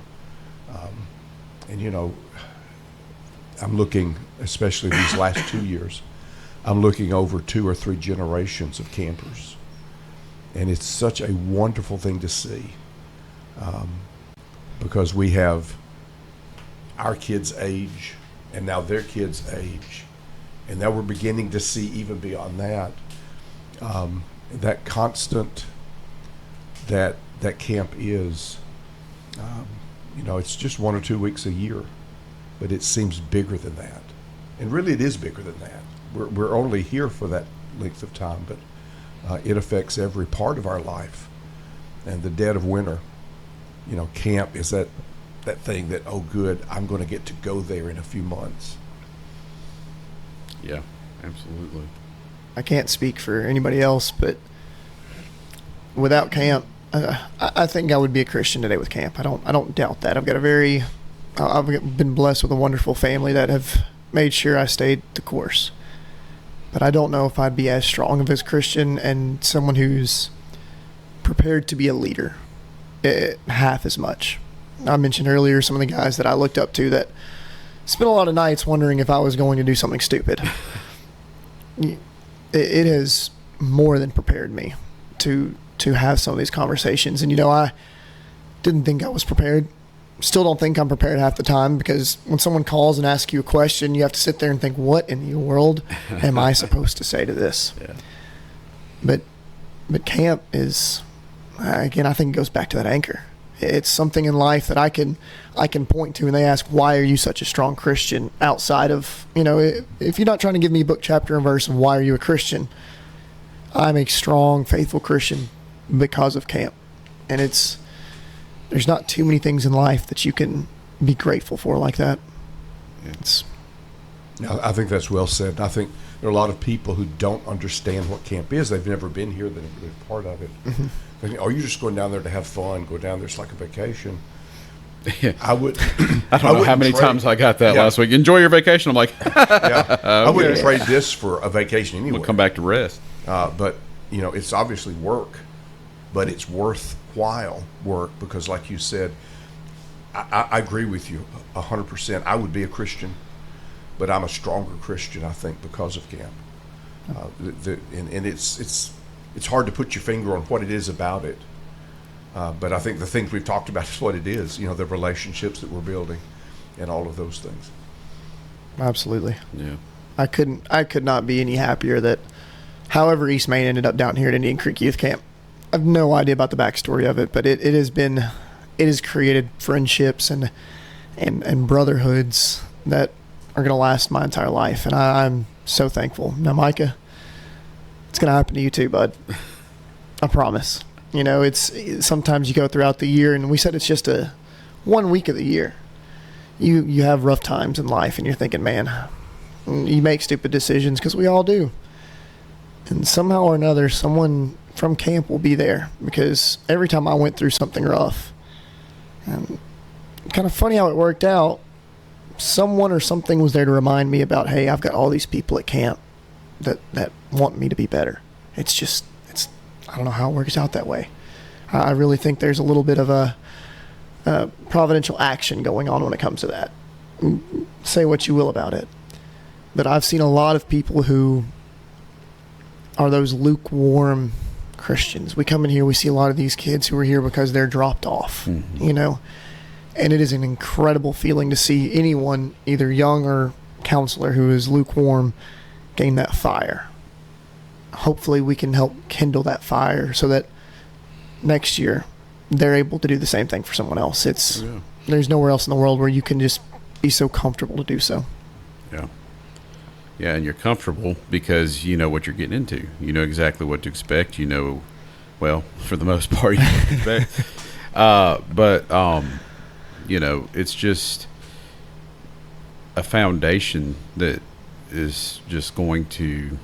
[SPEAKER 4] I'm looking, especially these last 2 years, I'm looking over 2 or 3 generations of campers. And it's such a wonderful thing to see, because we have our kids' age and now their kids' age. And now we're beginning to see even beyond that, that constant that camp is. It's just 1 or 2 weeks a year, but it seems bigger than that. And really it is bigger than that. We're only here for that length of time, but it affects every part of our life. And the dead of winter, camp is that thing that, oh good, I'm going to get to go there in a few months.
[SPEAKER 1] Yeah, absolutely.
[SPEAKER 2] I can't speak for anybody else, but without camp, I think I would be a Christian today with camp. I don't doubt that. I've been blessed with a wonderful family that have made sure I stayed the course. But I don't know if I'd be as strong of a Christian and someone who's prepared to be a leader half as much. I mentioned earlier some of the guys that I looked up to that spent a lot of nights wondering if I was going to do something stupid. It has more than prepared me to have some of these conversations. And, I didn't think I was prepared. Still don't think I'm prepared half the time, because when someone calls and asks you a question, you have to sit there and think, what in the world am I supposed to say to this?
[SPEAKER 1] Yeah.
[SPEAKER 2] But camp is, again, I think it goes back to that anchor. It's something in life that I can point to, and they ask, why are you such a strong Christian outside of, if you're not trying to give me book, chapter, and verse of why are you a Christian, I'm a strong, faithful Christian because of camp. And there's not too many things in life that you can be grateful for like that.
[SPEAKER 4] I think that's well said. I think there are a lot of people who don't understand what camp is. They've never been here. They've never been part of it.
[SPEAKER 2] Mm-hmm.
[SPEAKER 4] They think, oh, you're just going down there to have fun. Go down there. It's like a vacation.
[SPEAKER 1] Yeah.
[SPEAKER 4] I would.
[SPEAKER 1] I don't know how many times I got that last week. Enjoy your vacation. I'm like,
[SPEAKER 4] I wouldn't trade this for a vacation anyway.
[SPEAKER 1] We'll come back to rest.
[SPEAKER 4] But, it's obviously work, but it's worthwhile work because, like you said, I agree with you 100%. I would be a Christian, but I'm a stronger Christian, I think, because of camp. And it's hard to put your finger on what it is about it. But I think the things we've talked about is what it is, the relationships that we're building and all of those things.
[SPEAKER 2] Absolutely.
[SPEAKER 1] Yeah.
[SPEAKER 2] I could not be any happier that however East Main ended up down here at Indian Creek Youth Camp. I have no idea about the backstory of it, but it has created friendships and brotherhoods that are going to last my entire life. And I'm so thankful. Now, Micah, it's going to happen to you too, bud. I promise. It's sometimes you go throughout the year, and we said it's just 1 week of the year. You have rough times in life, and you're thinking, man, you make stupid decisions because we all do. And somehow or another, someone from camp will be there, because every time I went through something rough, and kind of funny how it worked out, someone or something was there to remind me about, hey, I've got all these people at camp that want me to be better. I don't know how it works out that way. I really think there's a little bit of a providential action going on when it comes to that. Say what you will about it. But I've seen a lot of people who are those lukewarm Christians. We come in here, we see a lot of these kids who are here because they're dropped off, and it is an incredible feeling to see anyone, either young or counselor, who is lukewarm, gain that fire. Hopefully we can help kindle that fire so that next year they're able to do the same thing for someone else. There's nowhere else in the world where you can just be so comfortable to do so.
[SPEAKER 1] Yeah, and you're comfortable because you know what you're getting into. You know exactly what to expect. Well, for the most part, you know what to expect. But it's just a foundation that is just going to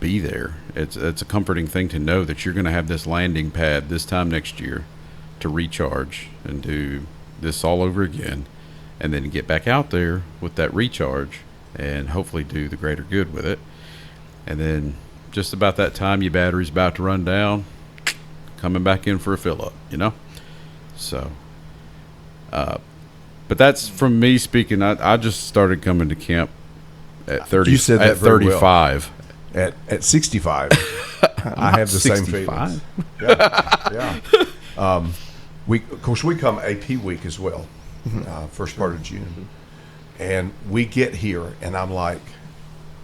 [SPEAKER 1] be there. It's a comforting thing to know that you're going to have this landing pad this time next year to recharge and do this all over again, and then get back out there with that recharge and hopefully do the greater good with it. And then just about that time your battery's about to run down, coming back in for a fill up, So, but that's from me speaking. I just started coming to camp at 30.
[SPEAKER 4] You said that
[SPEAKER 1] at
[SPEAKER 4] very
[SPEAKER 1] 35.
[SPEAKER 4] Well. At 65, I have the
[SPEAKER 1] 65?
[SPEAKER 4] same feelings. Yeah. Of course, we come AP week as well, first part of June, and we get here, and I'm like,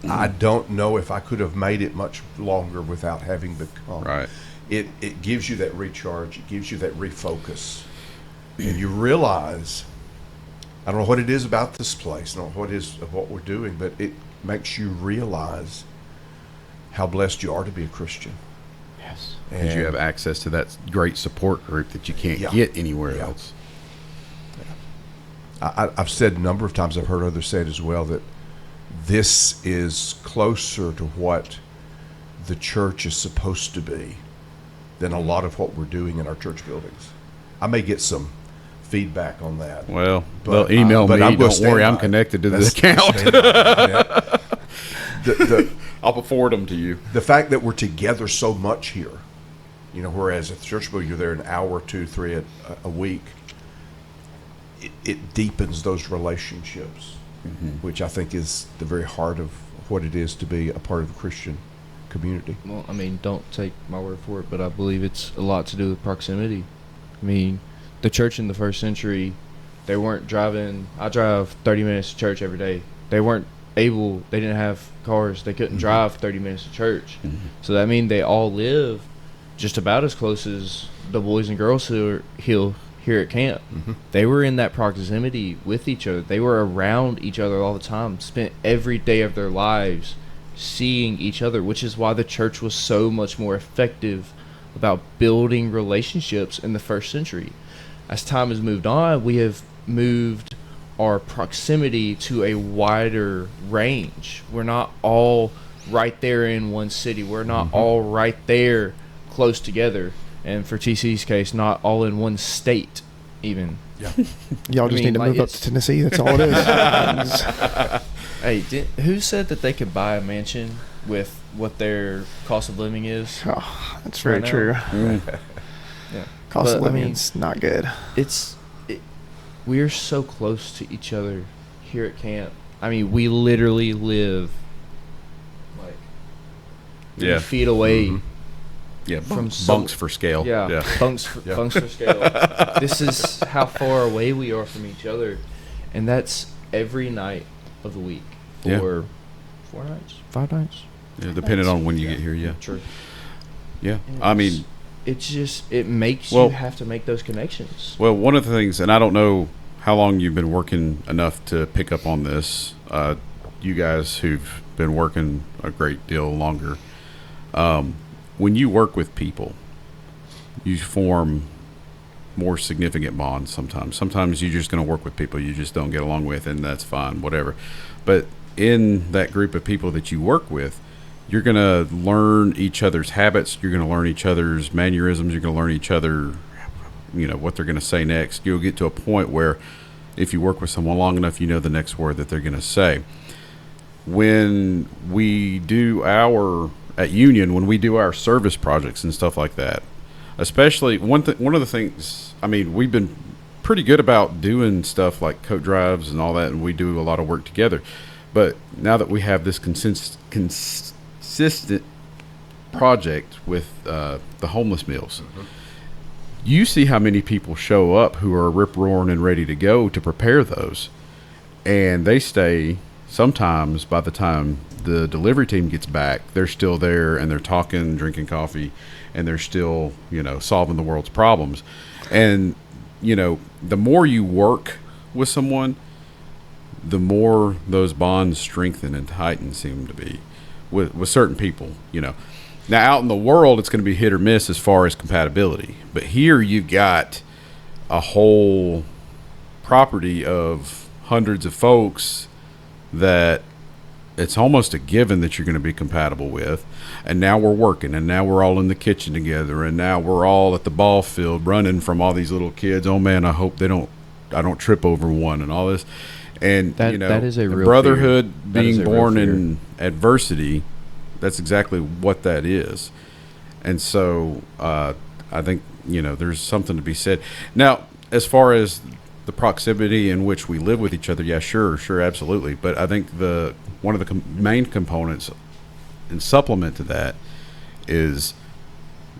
[SPEAKER 4] I don't know if I could have made it much longer without having become.
[SPEAKER 1] Right.
[SPEAKER 4] It gives you that recharge. It gives you that refocus, and you realize, I don't know what it is about this place, I don't know what it is of what we're doing, but it makes you realize how blessed you are to be a Christian.
[SPEAKER 2] Yes.
[SPEAKER 1] Because you have access to that great support group that you can't get anywhere else.
[SPEAKER 4] I've said a number of times, I've heard others say it as well, that this is closer to what the church is supposed to be than a lot of what we're doing in our church buildings. I may get some feedback on that.
[SPEAKER 1] Well, they'll email me. Don't worry, I'm connected to the account. I'll forward them to you.
[SPEAKER 4] The fact that we're together so much here, whereas at the church building you're there an hour, 2, 3 a week, it deepens those relationships, which I think is the very heart of what it is to be a part of a Christian community.
[SPEAKER 3] Well, don't take my word for it, but I believe it's a lot to do with proximity. The church in the first century, they weren't driving. I drive 30 minutes to church every day. They didn't have cars. They couldn't drive 30 minutes to church. So that means they all live just about as close as the boys and girls who are here at camp.
[SPEAKER 4] Mm-hmm.
[SPEAKER 3] They were in that proximity with each other. They were around each other all the time, spent every day of their lives seeing each other, which is why the church was so much more effective about building relationships in the first century. As time has moved on, we have moved our proximity to a wider range. We're not all right there in one city. We're not all right there close together. And for TC's case, not all in one state even.
[SPEAKER 4] Yeah.
[SPEAKER 2] Y'all just need to move up to Tennessee. That's all it is.
[SPEAKER 3] Hey, who said that they could buy a mansion with what their cost of living is?
[SPEAKER 2] Oh, that's very
[SPEAKER 3] Right now.
[SPEAKER 2] true.
[SPEAKER 3] Yeah.
[SPEAKER 2] Cost of
[SPEAKER 3] But, I
[SPEAKER 2] living's not good.
[SPEAKER 3] We're so close to each other here at camp. I mean, we literally live like 3 feet away.
[SPEAKER 4] Mhm.
[SPEAKER 1] Yeah,
[SPEAKER 3] From
[SPEAKER 1] bunks for scale.
[SPEAKER 3] Yeah, bunks for scale. This is how far away we are from each other, and that's every night of the week for
[SPEAKER 1] Yeah.
[SPEAKER 3] 4 nights, 5 nights.
[SPEAKER 1] Yeah, depending on when you get here. Yeah,
[SPEAKER 3] True.
[SPEAKER 1] yeah.
[SPEAKER 3] And
[SPEAKER 1] I mean,
[SPEAKER 3] it makes
[SPEAKER 1] Well-
[SPEAKER 3] you have to make those connections.
[SPEAKER 1] well, one of the things, and I don't know how long you've been working enough to pick up on this. You guys who've been working a great deal longer, when you work with people, you form more significant bonds sometimes. Sometimes you're just going to work with people you just don't get along with, and that's fine, whatever. But in that group of people that you work with, you're going to learn each other's habits. You're going to learn each other's mannerisms. You're going to learn each other, what they're going to say next. You'll get to a point where if you work with someone long enough, you know the next word that they're going to say. When we do at Union, when we do our service projects and stuff like that, especially one of the things, I mean, we've been pretty good about doing stuff like coat drives and all that, and we do a lot of work together. But now that we have this consistent project with the homeless meals, you see how many people show up who are rip-roaring and ready to go to prepare those, and they stay. Sometimes by the time the delivery team gets back, they're still there and they're talking, drinking coffee, and they're still, solving the world's problems. And, the more you work with someone, the more those bonds strengthen and tighten seem to be with certain people, Now, out in the world, it's going to be hit or miss as far as compatibility. But here you've got a whole property of hundreds of folks that it's almost a given that you're going to be compatible with. And now we're working, and now we're all in the kitchen together, and now we're all at the ball field running from all these little kids. Oh man, I hope I don't trip over one, and all this. And
[SPEAKER 3] That is a
[SPEAKER 1] the
[SPEAKER 3] real
[SPEAKER 1] brotherhood
[SPEAKER 3] fear. That is
[SPEAKER 1] being
[SPEAKER 3] a real
[SPEAKER 1] born
[SPEAKER 3] fear.
[SPEAKER 1] in adversity, that's exactly what that is. And so I think there's something to be said. Now, as far as the proximity in which we live with each other, yeah, sure, absolutely. But I think one of the main components and supplement to that is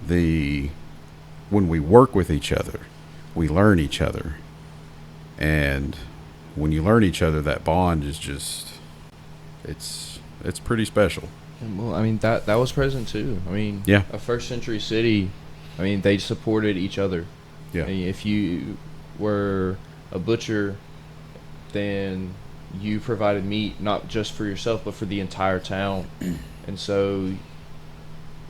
[SPEAKER 1] when we work with each other, we learn each other. And when you learn each other, that bond is just, it's pretty special.
[SPEAKER 3] Well, I mean, that was present too. I mean,
[SPEAKER 1] Yeah.
[SPEAKER 3] a first century city, I mean, they supported each other.
[SPEAKER 1] Yeah.
[SPEAKER 3] I mean, if you were a butcher, then you provided meat not just for yourself but for the entire town. And so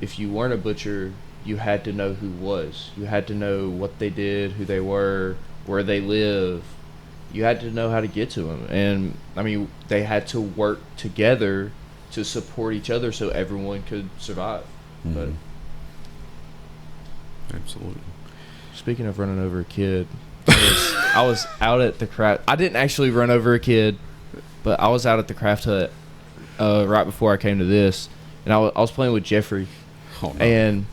[SPEAKER 3] if you weren't a butcher, you had to know who was. You had to know what they did, who they were, where they live. You had to know how to get to them. And I mean, they had to work together to support each other so everyone could survive. But
[SPEAKER 1] Absolutely.
[SPEAKER 3] speaking of running over a kid, I was out at the craft. I didn't actually run over a kid, but I was out at the craft hut right before I came to this, and I was playing with Jeffrey,
[SPEAKER 1] Oh, no.
[SPEAKER 3] and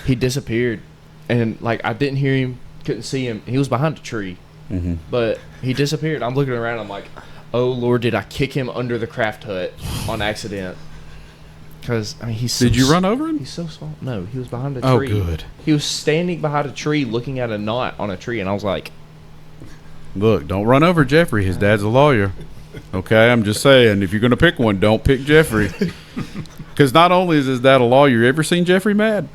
[SPEAKER 3] he disappeared, and like I didn't hear him, couldn't see him. He was behind a tree, but he disappeared. I'm looking around. I'm like, oh Lord, did I kick him under the craft hut on accident? Because I mean, he's so
[SPEAKER 1] Did you run over him?
[SPEAKER 3] He's so small. No, he was behind a
[SPEAKER 1] Oh,
[SPEAKER 3] tree.
[SPEAKER 1] good.
[SPEAKER 3] He was standing behind a tree looking at a knot on a tree, and I was like,
[SPEAKER 1] Look, don't run over Jeffrey. His dad's a lawyer. Okay, I'm just saying, if you're going to pick one, don't pick Jeffrey. Because not only is his dad a lawyer, you ever seen Jeffrey mad?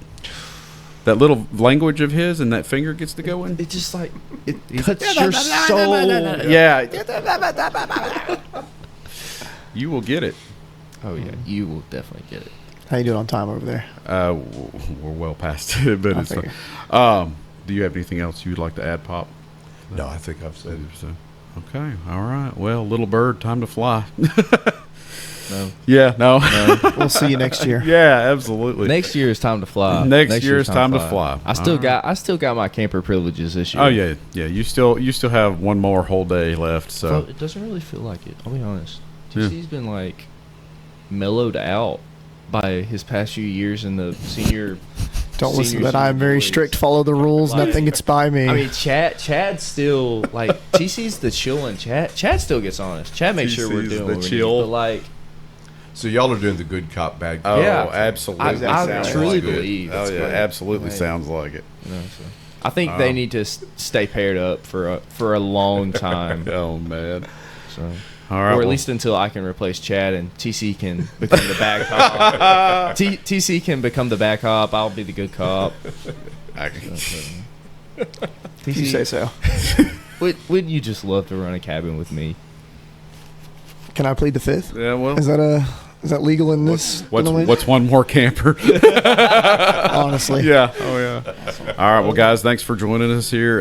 [SPEAKER 1] that little language of his, and that finger gets to going.
[SPEAKER 3] It just like it cuts your soul.
[SPEAKER 1] Yeah. You will get it.
[SPEAKER 3] Oh yeah, you will definitely get it.
[SPEAKER 2] How you doing on time over there?
[SPEAKER 1] We're well past it, but it's
[SPEAKER 2] figured.
[SPEAKER 1] fine. Do you have anything else you'd like to add, Pop?
[SPEAKER 4] No, I think I've said it.
[SPEAKER 1] So, okay, all right. Well, little bird, time to fly.
[SPEAKER 3] No.
[SPEAKER 1] Yeah, no.
[SPEAKER 2] We'll see you next year.
[SPEAKER 1] Yeah, absolutely.
[SPEAKER 3] Next year is time to fly.
[SPEAKER 1] Next year is time to fly.
[SPEAKER 3] I still
[SPEAKER 1] All
[SPEAKER 3] got my camper privileges this year.
[SPEAKER 1] Oh yeah, yeah. You still have one more whole day left. So
[SPEAKER 3] Well, it doesn't really feel like it. I'll be honest.
[SPEAKER 1] Yeah.
[SPEAKER 3] TC's been like mellowed out by his past few years in the senior.
[SPEAKER 2] Don't listen to that.
[SPEAKER 3] senior
[SPEAKER 2] I'm very
[SPEAKER 3] boys.
[SPEAKER 2] strict. Follow the rules.
[SPEAKER 3] Like-
[SPEAKER 2] Nothing gets by me.
[SPEAKER 3] I mean, Chad's still like TC's the chillin'. Chad still gets on us. Chad makes sure we're
[SPEAKER 1] TC's
[SPEAKER 3] doing
[SPEAKER 1] the
[SPEAKER 3] what we
[SPEAKER 1] chill.
[SPEAKER 3] need. But like,
[SPEAKER 4] So y'all are doing the good cop, bad
[SPEAKER 1] oh,
[SPEAKER 4] cop.
[SPEAKER 3] Yeah.
[SPEAKER 1] absolutely.
[SPEAKER 3] I
[SPEAKER 1] Sounds
[SPEAKER 3] truly
[SPEAKER 1] like it.
[SPEAKER 3] believe
[SPEAKER 1] Oh
[SPEAKER 3] it's
[SPEAKER 1] yeah,
[SPEAKER 3] good.
[SPEAKER 1] absolutely
[SPEAKER 3] Right.
[SPEAKER 1] sounds like it.
[SPEAKER 3] you know, so. I think they need to stay paired up for a long time.
[SPEAKER 1] Oh man.
[SPEAKER 3] So.
[SPEAKER 1] All right.
[SPEAKER 3] Or at
[SPEAKER 1] well,
[SPEAKER 3] least until I can replace Chad and TC can become the bad cop. TC can become the bad cop. I'll be the good cop.
[SPEAKER 2] if you say so.
[SPEAKER 3] Would you just love to run a cabin with me?
[SPEAKER 2] Can I plead the fifth?
[SPEAKER 1] yeah. Well,
[SPEAKER 2] Is that legal in this?
[SPEAKER 1] what's one more camper?
[SPEAKER 2] Honestly.
[SPEAKER 1] Yeah. Oh yeah. All right. Well, guys, thanks for joining us here.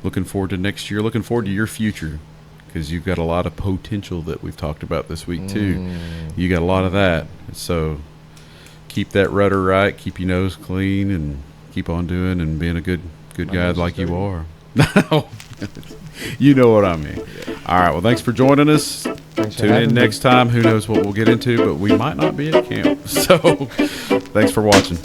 [SPEAKER 1] Looking forward to next year. Looking forward to your future, because you've got a lot of potential that we've talked about this week too. You got a lot of that. So keep that rudder right. Keep your nose clean, and keep on doing and being a good guy like you are. You know what I mean. All right. Well, thanks for joining us.
[SPEAKER 2] Thanks for
[SPEAKER 1] Tune
[SPEAKER 2] having
[SPEAKER 1] in
[SPEAKER 2] me.
[SPEAKER 1] next time. Who knows what we'll get into, but we might not be at camp. So thanks for watching.